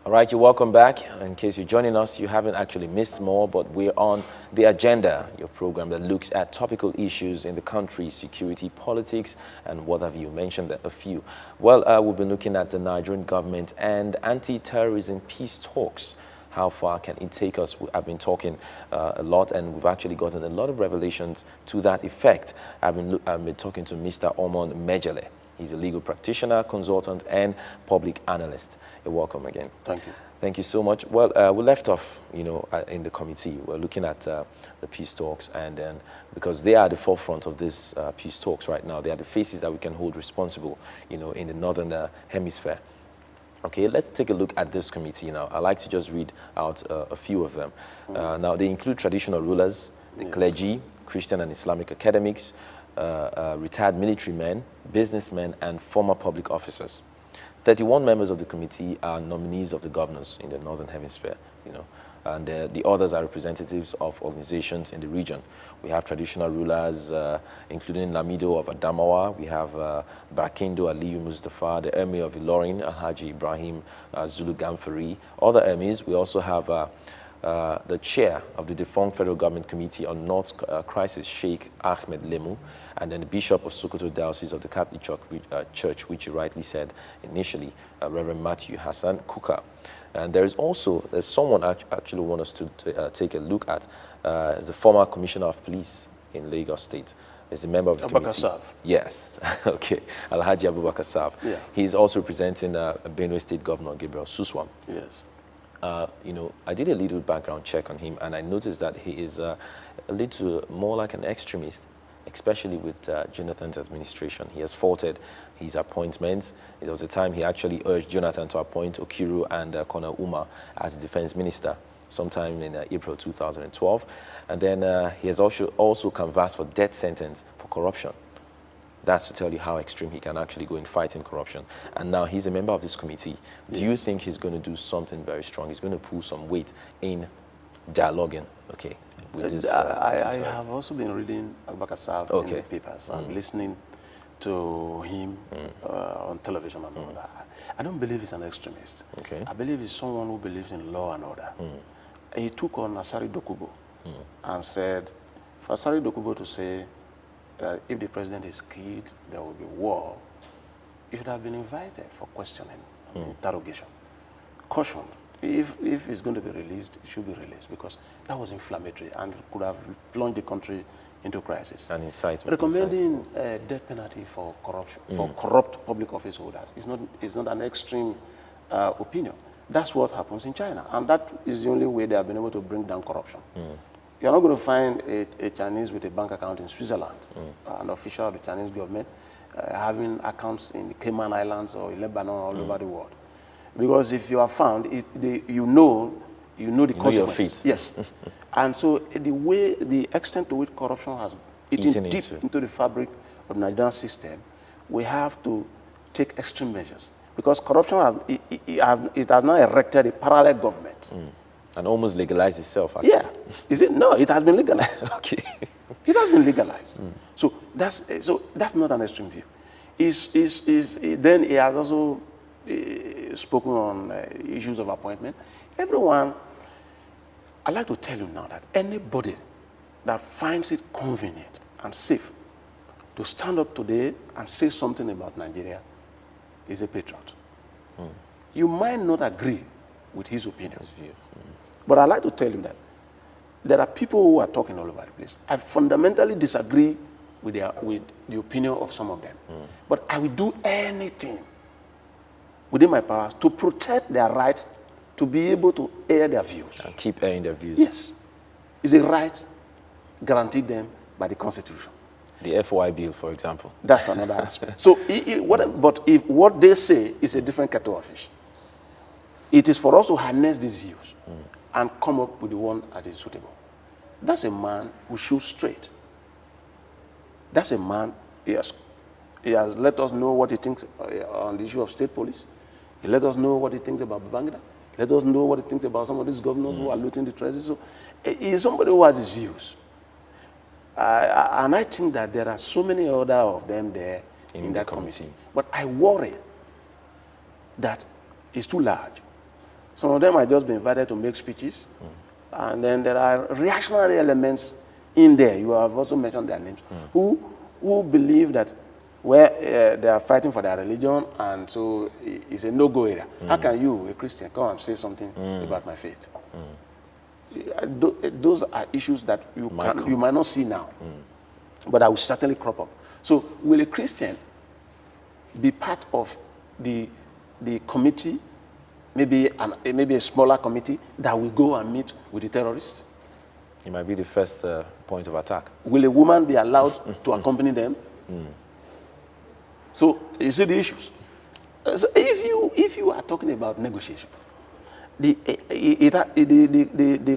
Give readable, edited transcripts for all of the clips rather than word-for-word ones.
All right, you're welcome back. In case you're joining us, you haven't actually missed more, but we're on The Agenda, your program that looks at topical issues in the country, security, politics, and what have you. Mentioned a few. Well, we've been looking at the Nigerian government and anti-terrorism peace talks. How far can it take us? I've been talking a lot, and we've actually gotten a lot of revelations to that effect. I've been talking to Mr. Omon Mejele. He's a legal practitioner, consultant, and public analyst. You're welcome again. Thank you. Thank you so much. Well, we left off, in the committee. We're looking at the peace talks, and then because they are at the forefront of this peace talks right now, they are the faces that we can hold responsible, in the northern hemisphere. Okay, let's take a look at this committee now. I'd like to just read out a few of them. Now, they include traditional rulers, the clergy, Christian and Islamic academics, retired military men, businessmen, and former public officers. 31 members of the committee are nominees of the governors in the Northern Hemisphere, and the others are representatives of organizations in the region. We have traditional rulers, including Lamido of Adamawa. We have Barkindo Aliyu Mustafa, the Emir of Ilorin, Alhaji Ibrahim Zulu Gamfari. Other emirs, we also have the chair of the defunct Federal Government Committee on North Crisis, Sheikh Ahmed Lemu, and then the Bishop of Sokoto Diocese of the Catholic Church, which you rightly said initially, Reverend Matthew Hassan Kuka. And there's someone actually want us to take a look at, the former Commissioner of Police in Lagos State. Is a member of the committee. Sav. Yes, okay, Alhaji Abubakar Sav. Yeah. He's also representing Benue State Governor Gabriel Suswam. Yes. I did a little background check on him, and I noticed that he is a little more like an extremist, especially with Jonathan's administration. He has faulted his appointments. There was a time he actually urged Jonathan to appoint Okiru and Colonel Uma as defense minister sometime in April 2012. And then he has also canvassed for death sentence for corruption. That's to tell you how extreme he can actually go in fighting corruption. And now he's a member of this committee. Do you think he's going to do something very strong? He's going to pull some weight in dialoguing, okay, with this? I have also been reading Abubakar Sav in the papers. I'm listening to him on television and all that. I don't believe he's an extremist. Okay. I believe he's someone who believes in law and order. He took on Asari Dokubo and said, for Asari Dokubo to say, if the president is killed, there will be war. You should have been invited for questioning, interrogation. Caution, if it's going to be released, it should be released, because that was inflammatory and could have plunged the country into crisis. And incitement. Recommending death penalty for corruption, for corrupt public office holders, is not an extreme opinion. That's what happens in China, and that is the only way they have been able to bring down corruption. You're not going to find a Chinese with a bank account in Switzerland, an official of the Chinese government, having accounts in the Cayman Islands or in Lebanon, all over the world. Because if you are found, you know the consequences. Yes. And so the extent to which corruption has eaten deep into the fabric of the Nigerian system, we have to take extreme measures. Because corruption has now erected a parallel government. And almost legalized itself, actually. Yeah. Is it? No, it has been legalized. Okay. It has been legalized. So that's not an extreme view. Then he has also spoken on issues of appointment. Everyone, I'd like to tell you now that anybody that finds it convenient and safe to stand up today and say something about Nigeria is a patriot. You might not agree with his opinion. His view. But I'd like to tell you that there are people who are talking all over the place. I fundamentally disagree with the opinion of some of them. But I will do anything within my powers to protect their right to be able to air their views. And keep airing their views. Yes. It's a right guaranteed them by the Constitution. The FOI bill, for example. That's another aspect. So, but if what they say is a different kettle of fish, it is for us to harness these views and come up with the one that is suitable. That's a man who shoots straight. That's a man, he has let us know what he thinks on the issue of state police. He let us know what he thinks about Babangida. Let us know what he thinks about some of these governors who are looting the treasury. So he is somebody who has his views. And I think that there are so many other of them there in that committee. But I worry that it's too large. Some of them are just being invited to make speeches. And then there are reactionary elements in there. You have also mentioned their names, who believe that they are fighting for their religion, and so it's a no-go area. How can you, a Christian, come and say something about my faith? Those are issues that you might not see now, but that will certainly crop up. So will a Christian be part of the committee, maybe a smaller committee that will go and meet with the terrorists? It might be the first point of attack. Will a woman be allowed to accompany them? So you see the issues. So if you are talking about negotiation, the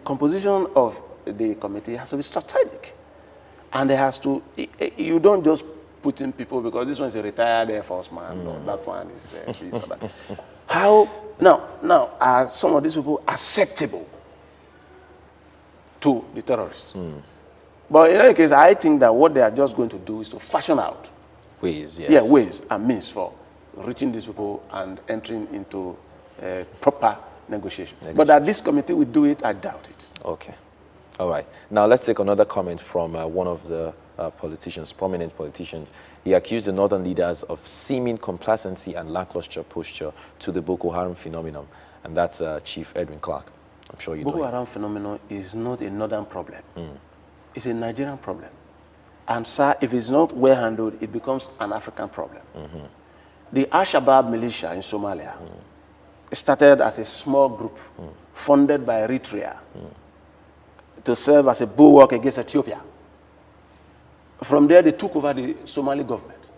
composition of the committee has to be strategic, and there has to. You don't just put in people because this one is a retired Air Force man, or that one is this or that. How now are some of these people acceptable to the terrorists? But in any case, I think that what they are just going to do is to fashion out ways, yes. Yeah, ways and means for reaching these people and entering into proper negotiation. But that this committee will do it, I doubt it. Okay. All right. Now let's take another comment from one of the politicians, prominent politicians. He accused the northern leaders of seeming complacency and lackluster posture to the Boko Haram phenomenon, and that's Chief Edwin Clark. I'm sure you know. Boko Haram phenomenon is not a northern problem. It's a Nigerian problem. And sir, if it's not well handled, it becomes an African problem. The Al-Shabaab militia in Somalia started as a small group funded by Eritrea to serve as a bulwark against Ethiopia. From there, they took over the Somali government.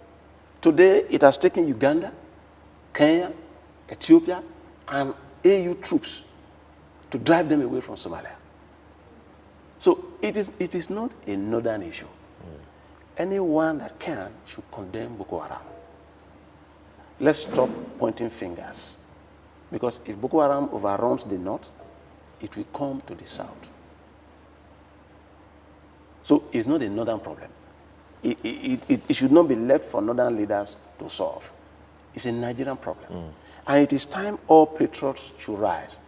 Today, it has taken Uganda, Kenya, Ethiopia, and AU troops to drive them away from Somalia. So it is not a northern issue. Anyone that can should condemn Boko Haram. Let's stop pointing fingers. Because if Boko Haram overruns the north, it will come to the south. So it's not a northern problem. It should not be left for northern leaders to solve. It's a Nigerian problem. And it is time all patriots should rise.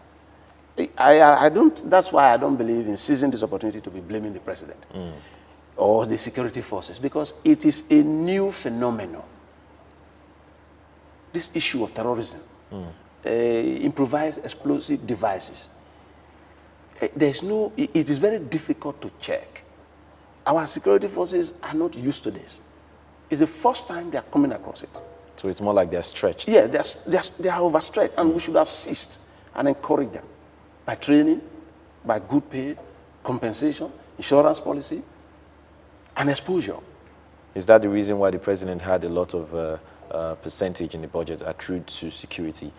That's why I don't believe in seizing this opportunity to be blaming the president or the security forces, because it is a new phenomenon. This issue of terrorism, improvised explosive devices, it is very difficult to check. Our security forces are not used to this. It's the first time they are coming across it. So it's more like they're stretched. Yeah, they are overstretched, and we should assist and encourage them by training, by good pay, compensation, insurance policy, and exposure. Is that the reason why the president had a lot of percentage in the budget accrued to security?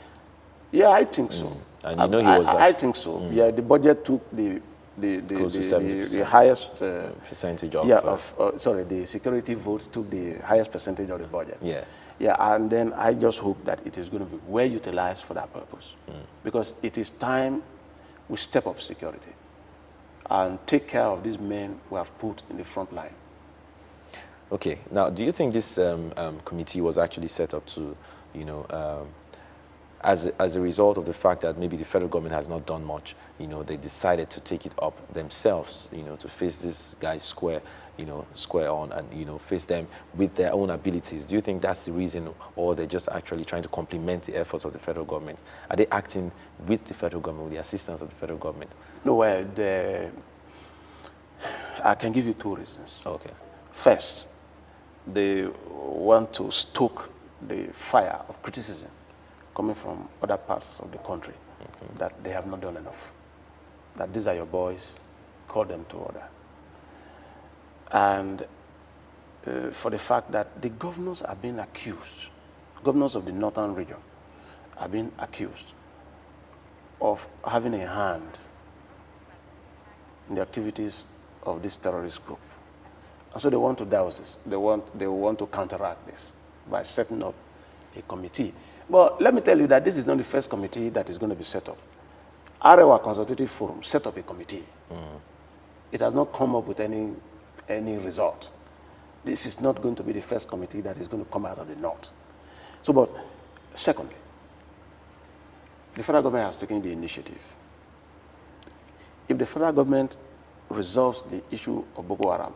Yeah, I think so. And you know he was. I think so. Yeah, the budget took the highest percentage of. Yeah, the security votes took the highest percentage of the budget. Yeah. Yeah, and then I just hope that it is going to be well utilized for that purpose, because it is time we step up security and take care of these men we have put in the front line. Okay. Now, do you think this committee was actually set up to, as a result of the fact that maybe the federal government has not done much, they decided to take it up themselves, to face these guys square on and, face them with their own abilities? Do you think that's the reason, or they're just actually trying to complement the efforts of the federal government? Are they acting with the federal government, with the assistance of the federal government? No, well, I can give you two reasons. Okay. First, they want to stoke the fire of criticism coming from other parts of the country that they have not done enough. That these are your boys, call them to order. And for the fact that the governors are being accused, governors of the northern region are being accused of having a hand in the activities of this terrorist group. And so they want to douse this. They want to counteract this by setting up a committee. But let me tell you that this is not the first committee that is going to be set up. Arewa Consultative Forum set up a committee. It has not come up with any result. This is not going to be the first committee that is going to come out of the north. So, but secondly, The federal government has taken the initiative. If the federal government resolves the issue of Boko Haram,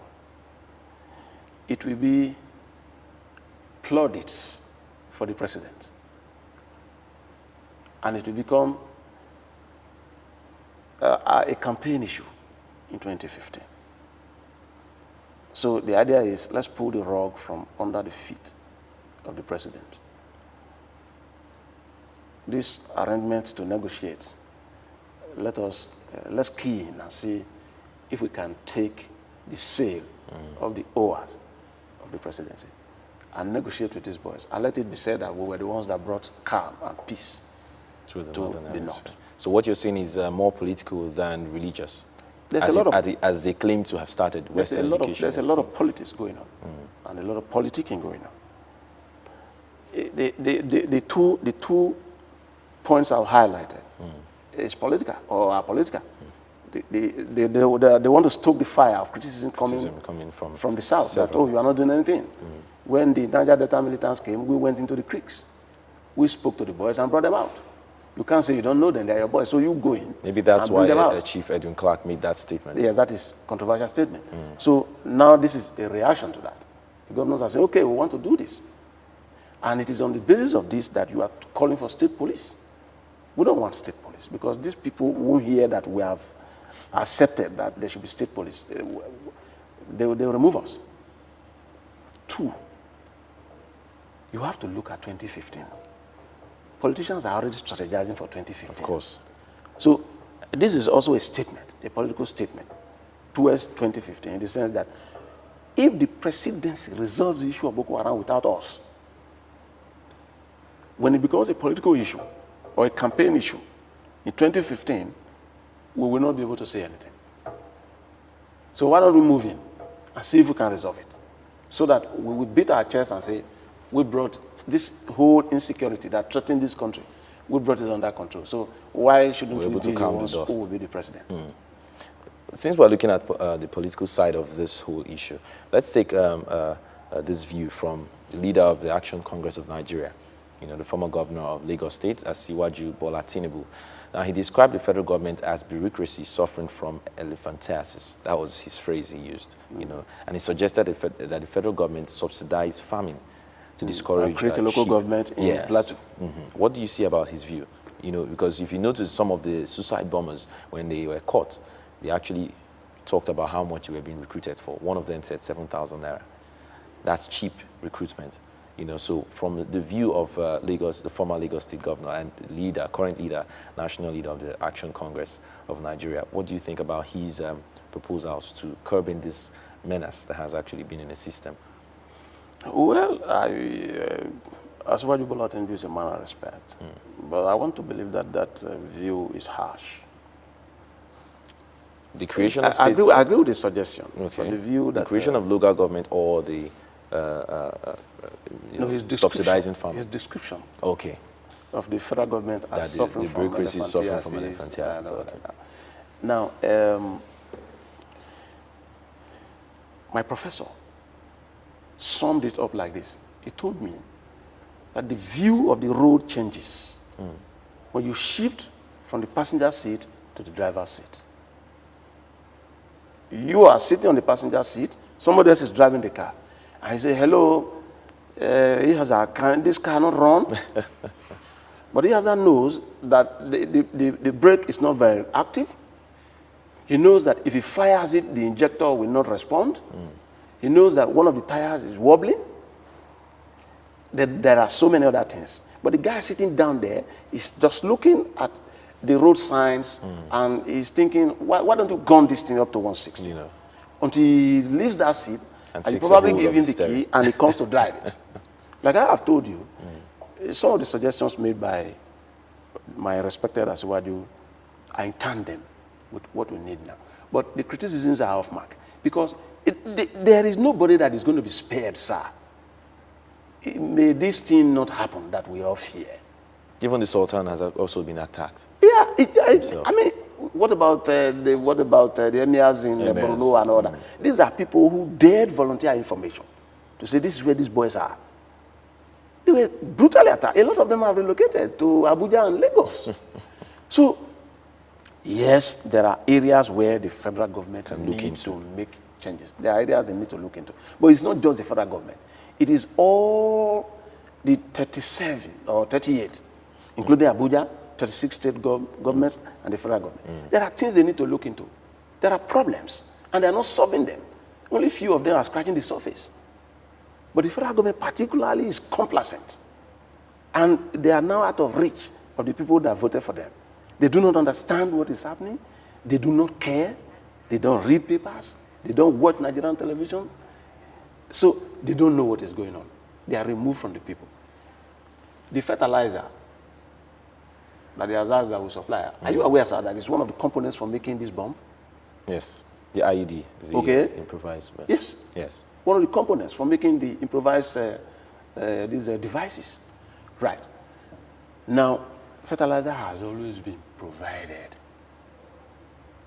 it will be plaudits for the president. And it will become a campaign issue in 2015. So the idea is, let's pull the rug from under the feet of the president. This arrangement to negotiate, let's key in and see if we can take the sale of the hours of the presidency and negotiate with these boys. And let it be said that we were the ones that brought calm and peace to the north. So what you're saying is more political than religious? As they claim to have started Western education. There's a lot of politics going on and a lot of politicking going on. The two points I've highlighted is political or are political. They want to stoke the fire of criticism coming from the south. That, oh, you are not doing anything. When the Niger Delta militants came, we went into the creeks. We spoke to the boys and brought them out. You can't say you don't know them, they're your boys, so you go in. Maybe that's why Chief Edwin Clark made that statement. Yeah, that is a controversial statement. So now this is a reaction to that. The governors are saying, okay, we want to do this. And it is on the basis of this that you are calling for state police. We don't want state police because these people who hear that we have accepted that there should be state police, they will remove us. 2, you have to look at 2015. Politicians are already strategizing for 2015. Of course. So this is also a statement, a political statement towards 2015 in the sense that if the presidency resolves the issue of Boko Haram without us, when it becomes a political issue or a campaign issue in 2015, we will not be able to say anything. So why don't we move in and see if we can resolve it so that we will beat our chest and say, we brought this whole insecurity that threatened this country, we brought it under control. So why shouldn't we be the ones who will be the president? Since we're looking at the political side of this whole issue, let's take this view from the leader of the Action Congress of Nigeria, the former governor of Lagos State, Asiwaju Bola Tinubu. Now, he described the federal government as bureaucracy suffering from elephantiasis. That was his phrase he used, and he suggested that the federal government subsidized farming to discourage and create a local government in Plateau. What do you see about his view? Because if you notice some of the suicide bombers, when they were caught, they actually talked about how much they were being recruited for. One of them said 7,000 naira. That's cheap recruitment. So from the view of Lagos, the former Lagos State governor and the current leader, national leader of the Action Congress of Nigeria, what do you think about his proposals to curbing this menace that has actually been in the system? Well, Asiwaju Bola Tinubu is a man of respect, but I want to believe that that view is harsh. The creation of states... I agree with the suggestion. Okay. The view that... The creation of local government or the subsidizing farming. His description. Okay. Of the federal government as suffering from elephantiasis. Okay. Now, my professor summed it up like this. He told me that the view of the road changes when you shift from the passenger seat to the driver's seat. You are sitting on the passenger seat, somebody else is driving the car. And he said, hello, this car not run. But he knows that the brake is not very active. He knows that if he fires it, the injector will not respond. He knows that one of the tires is wobbling. There are so many other things. But the guy sitting down there is just looking at the road signs and he's thinking, why don't you gun this thing up to 160? Until he leaves that seat and you probably give him the key and he comes to drive it. Like I have told you, some of the suggestions made by my respected Asiwaju are in tandem with what we need now. But the criticisms are off mark because there is nobody that is going to be spared, sir. May this thing not happen that we all fear. Even the Sultan has also been attacked. Yeah, I mean, what about the emirs in Borno and all that? These are people who dared volunteer information to say this is where these boys are. They were brutally attacked. A lot of them have relocated to Abuja and Lagos. So, yes, there are areas where the federal government needs to make changes. There are areas they need to look into. But it's not just the federal government. It is all the 37 or 38, including Abuja, 36 state governments, and the federal government. There are things they need to look into. There are problems, and they are not solving them. Only few of them are scratching the surface. But the federal government particularly is complacent. And they are now out of reach of the people that voted for them. They do not understand what is happening. They do not care. They don't read papers. They don't watch Nigerian television. So they don't know what is going on. They are removed from the people. The fertilizer that the Azaza will supply, are you aware, sir, that it's one of the components for making this bomb? Yes, the IED, the improvised. Yes. Yes. One of the components for making the improvised these devices. Right. Now, fertilizer has always been provided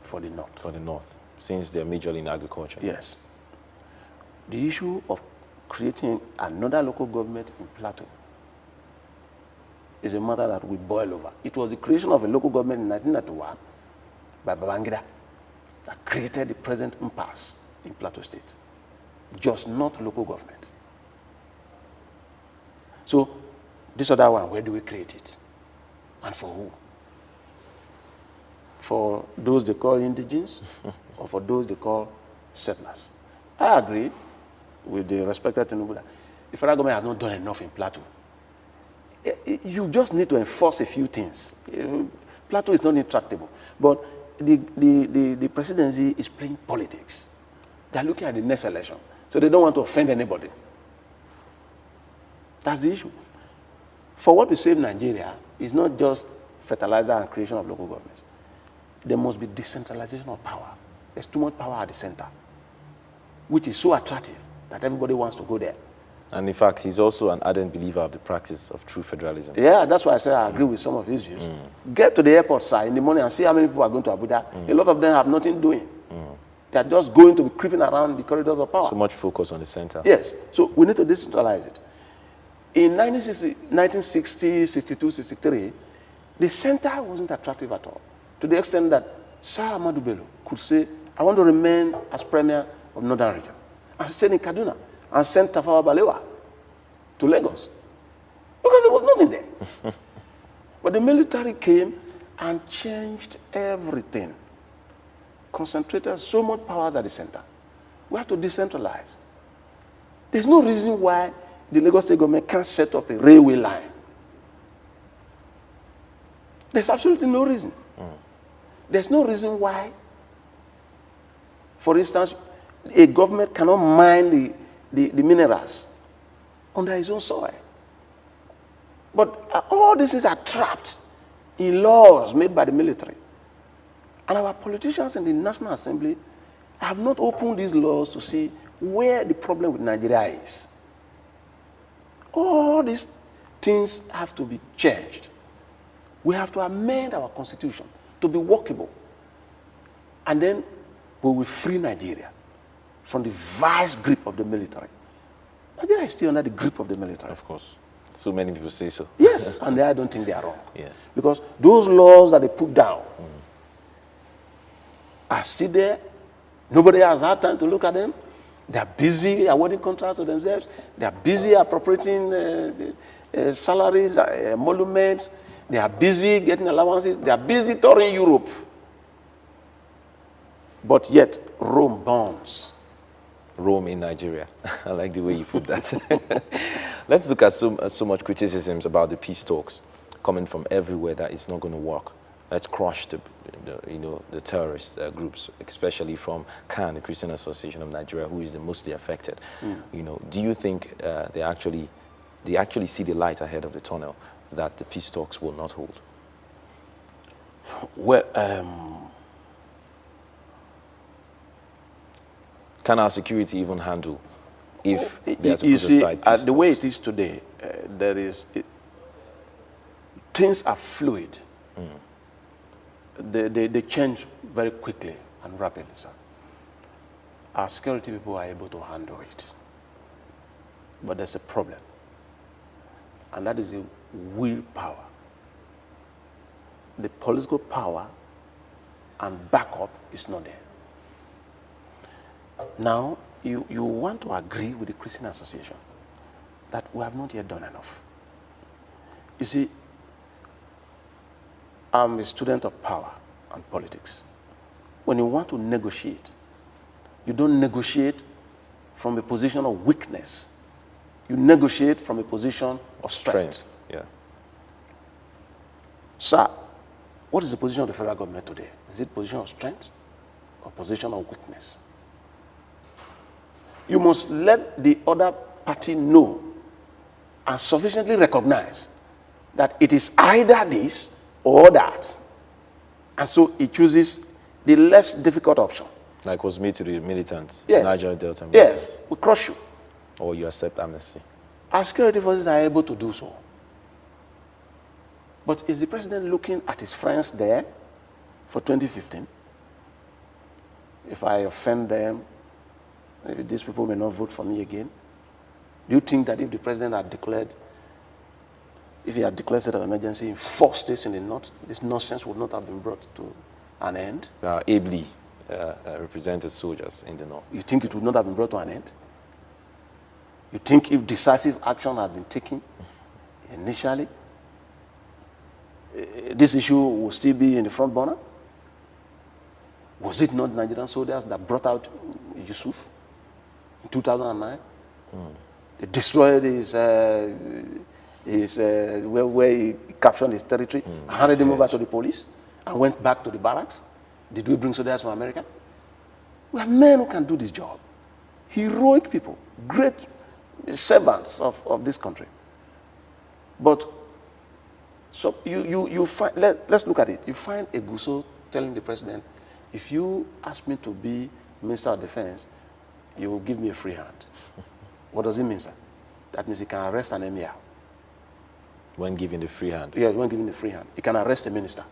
for the North. For the North, since they're majorly in agriculture. Yes. The issue of creating another local government in Plateau is a matter that we boil over. It was the creation of a local government in 1991 by Babangida that created the present impasse in Plateau State. Just not local government. So, this other one, where do we create it? And for who? For those they call indigenes or for those they call settlers? I agree with the respected Tinubu that the federal government has not done enough in Plateau. You just need to enforce a few things. Plateau is not intractable. But the presidency is playing politics. They're looking at the next election. So they don't want to offend anybody. That's the issue. For what to save Nigeria is not just fertilizer and creation of local governments. There must be decentralization of power. There's too much power at the center, which is so attractive that everybody wants to go there. And in fact, he's also an ardent believer of the practice of true federalism. Yeah, that's why I say I agree with some of his views. Get to the airport, sir, in the morning and see how many people are going to Abuja. A lot of them have nothing doing. They are just going to be creeping around the corridors of power. So much focus on the center. Yes. So we need to decentralize it. In 1960, 62, 63, the center wasn't attractive at all. To the extent that Sir Ahmadu Bello could say, I want to remain as premier of Northern Region. And stayed in Kaduna and sent Tafawa Balewa to Lagos. Because there was nothing there. But the military came and changed everything. Concentrated so much powers at the center. We have to decentralize. There's no reason why the Lagos State government can't set up a railway line. There's absolutely no reason. There's no reason why, for instance, a government cannot mine the minerals under its own soil. But all these things are trapped in laws made by the military. And our politicians in the National Assembly have not opened these laws to see where the problem with Nigeria is. All these things have to be changed. We have to amend our constitution to be workable. And then we will free Nigeria from the vice grip of the military. Nigeria is still under the grip of the military. Of course. So many people say so. Yes, and I don't think they are wrong. Yeah. Because those laws that they put down are still there. Nobody has had time to look at them. They are busy awarding contracts to themselves. They are busy appropriating salaries, emoluments. They are busy getting allowances. They are busy touring Europe. But yet, Rome burns. Rome in Nigeria. I like the way you put that. Let's look at so much criticisms about the peace talks coming from everywhere that it's not going to work. Let's crush the terrorist groups, especially from CAN, the Christian Association of Nigeria, who is the mostly affected. Do you think they actually see the light ahead of the tunnel that the peace talks will not hold? Well, can our security even handle if they are to you put see, aside peace the way talks? it is today, things are fluid. They change very quickly and rapidly, sir. Our security people are able to handle it. But there's a problem. and that is the willpower. The political power and backup is not there. Now, you want to agree with the Christian Association that we have not yet done enough. You see, I'm a student of power and politics. When you want to negotiate, you don't negotiate from a position of weakness. You negotiate from a position of strength. Yeah. Sir, what is the position of the federal government today? Is it position of strength or position of weakness? You must let the other party know and sufficiently recognize that it is either this or that. And so it chooses the less difficult option. Like was made to the militants, Yes. Nigerian Delta militants. Yes, we crush you. Or you accept amnesty. Our security forces are able to do so. But is the president looking at his friends there for 2015? If I offend them, maybe these people may not vote for me again. Do you think that if the president had declared, if he had declared state of emergency in 4 states in the north, this nonsense would not have been brought to an end? Ably represented soldiers in the north. You think it would not have been brought to an end? You think if decisive action had been taken initially, this issue will still be in the front burner? Was it not Nigerian soldiers that brought out Yusuf in 2009? They destroyed where he captured his territory, and handed him over to the police, and went back to the barracks. Did we bring soldiers from America? We have men who can do this job. Heroic people, great servants of this country. But so you find, let's look at it. You find a Guso telling the president, if you ask me to be Minister of Defense, you will give me a free hand. What does it mean, sir? That means he can arrest an emir. When given the free hand. Yes, when given the free hand. He can arrest a minister.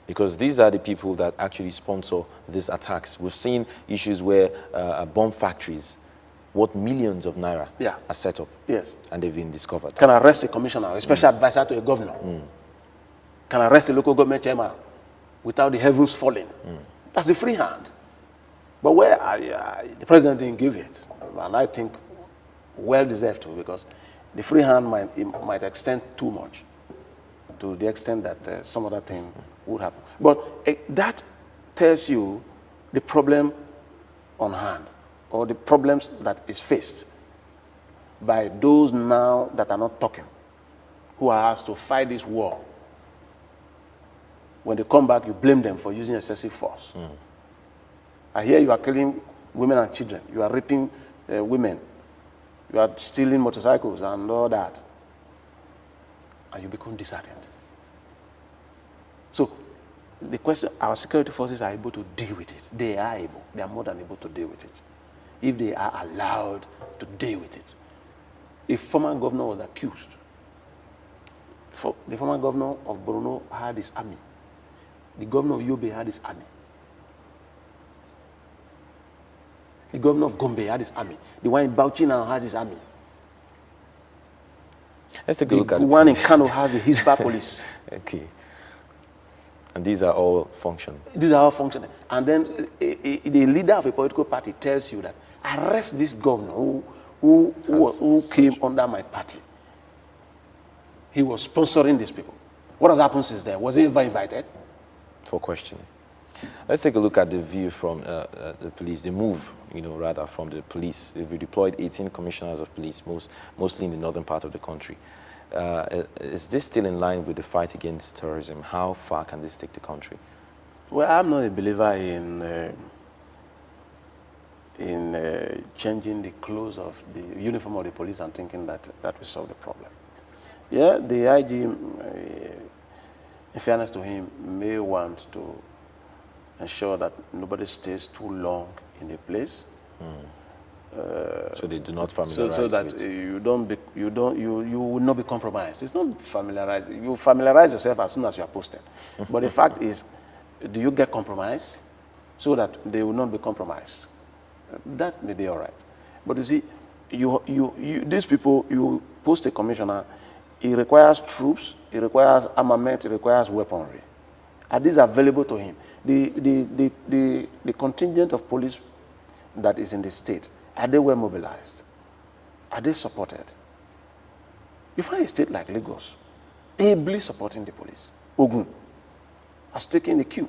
Because these are the people that actually sponsor these attacks. We've seen issues where bomb factories, worth millions of naira, are set up. Yes. And they've been discovered. Can arrest a commissioner, a special advisor to a governor. Can arrest a local government chairman without the heavens falling. That's a free hand. But where the president didn't give it, and I think well deserved to, because the free hand might extend too much to the extent that some other thing would happen. But that tells you the problem on hand, or the problems that is faced by those now that are not talking, who are asked to fight this war. When they come back, you blame them for using excessive force. I hear you are killing women and children. You are raping women. You are stealing motorcycles and all that. And you become disheartened. So the question, our security forces are able to deal with it. They are able. They are more than able to deal with it. If they are allowed to deal with it. A former governor was accused. The former governor of Borno had his army. The governor of Yobe had his army. The governor of Gombe had his army. The one in Bauchi now has his army. Let's take a look at the one in Kano has the Hisba police. Okay. And these are all functioning. These are all functioning. And then the leader of a political party tells you that arrest this governor who came under my party. He was sponsoring these people. What has happened since then? Was he ever invited? For questioning. Let's take a look at the view from the police, the move, rather, from the police. They've deployed 18 commissioners of police, mostly in the northern part of the country. Is this still in line with the fight against terrorism? How far can this take the country? Well, I'm not a believer in changing the clothes of the uniform of the police and thinking that will solve the problem. Yeah, the IG, in fairness to him, may want to ensure that nobody stays too long in a place. So they do not familiarize so that with... you will not be compromised. It's not familiarize. You familiarize yourself as soon as you are posted. But the fact is, do you get compromised so that they will not be compromised? That may be all right. But you see, these people, you post a commissioner, it requires troops, it requires armament, it requires weaponry. Are these available to him? The contingent of police that is in the state, are they well mobilized? Are they supported? You find a state like Lagos ably supporting the police. Ogun has taken the cue.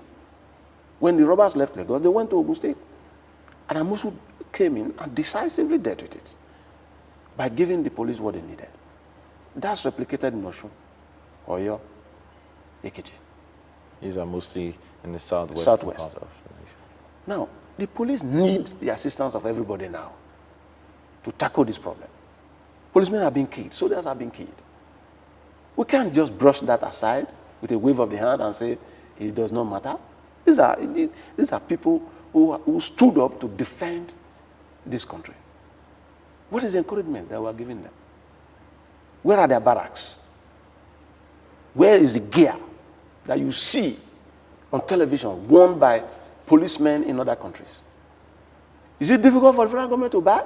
When the robbers left Lagos, they went to Ogun State. And Amusu came in and decisively dealt with it by giving the police what they needed. That's replicated in Osun, Oyo, Ekiti. These are mostly in the southwest. Southwest. Part of the nation. Now, the police need the assistance of everybody now to tackle this problem. Policemen are being killed, soldiers are being killed. We can't just brush that aside with a wave of the hand and say it does not matter. These are people who stood up to defend this country. What is the encouragement that we are giving them? Where are their barracks? Where is the gear that you see on television worn by policemen in other countries? Is it difficult for the federal government to buy?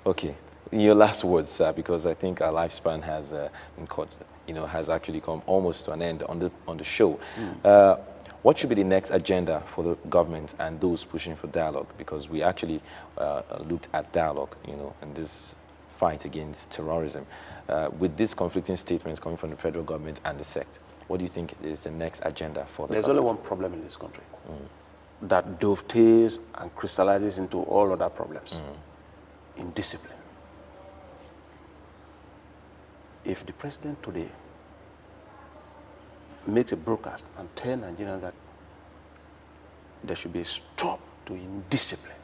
Okay, in your last words, sir, because I think our lifespan has been cut, has actually come almost to an end on the show. What should be the next agenda for the government and those pushing for dialogue? Because we actually looked at dialogue, in this fight against terrorism. With these conflicting statements coming from the federal government and the sect, what do you think is the next agenda for the There's government? only one problem in this country that dovetails and crystallizes into all other problems. Indiscipline. If the president today makes a broadcast and tell Nigerians that there should be a stop to indiscipline.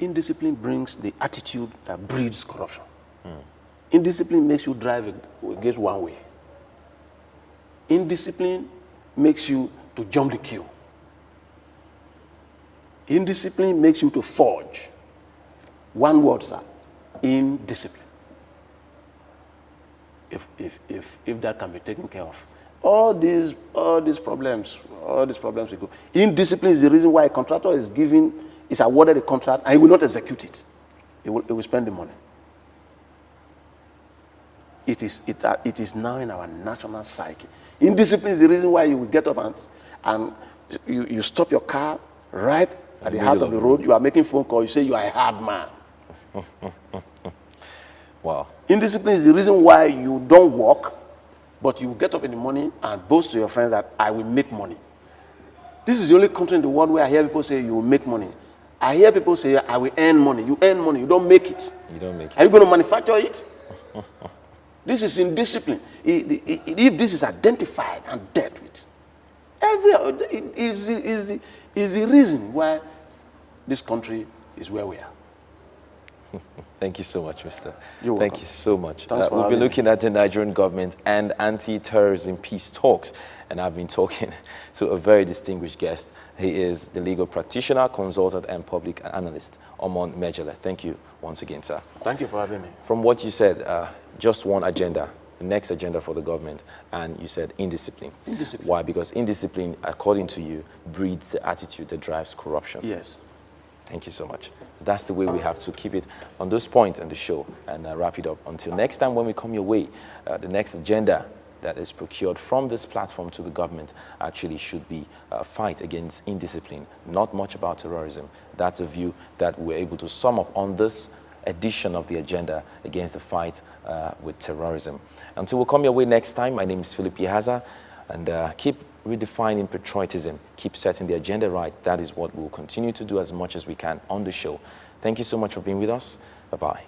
Indiscipline brings the attitude that breeds corruption. Indiscipline makes you drive against one way. Indiscipline makes you to jump the queue. Indiscipline makes you to forge. One word, sir, indiscipline. If that can be taken care of, all these problems will go. Indiscipline is the reason why a contractor is awarded a contract and he will not execute it. He will spend the money. It is now in our national psyche. Indiscipline is the reason why you will get up and you stop your car right at the heart of the road. You are making phone call. You say you are a hard man. Wow. Indiscipline is the reason why you don't work, but you get up in the morning and boast to your friends that I will make money. This is the only country in the world where I hear people say you will make money. I hear people say I will earn money. You earn money, you don't make it. You don't make it. Are you going to manufacture it? This is indiscipline. If this is identified and dealt with, is the reason why this country is where we are. Thank you so much, Mr. You're welcome. Thank you so much. Thanks for we've been having me. looking at the Nigerian government and anti-terrorism peace talks, and I've been talking to a very distinguished guest. He is the legal practitioner, consultant, and public analyst, Omon Mejele. Thank you once again, sir. Thank you for having me. From what you said, just one agenda, the next agenda for the government, and you said indiscipline. Indiscipline. Why? Because indiscipline, according to you, breeds the attitude that drives corruption. Yes. Thank you so much. That's the way we have to keep it on this point in the show and wrap it up. Until next time when we come your way, the next agenda that is procured from this platform to the government actually should be a fight against indiscipline, not much about terrorism. That's a view that we're able to sum up on this edition of the agenda against the fight with terrorism. Until we come your way next time, my name is Philip Ihaza, and keep redefining patriotism, keep setting the agenda right. That is what we'll continue to do as much as we can on the show. Thank you so much for being with us. Bye-bye.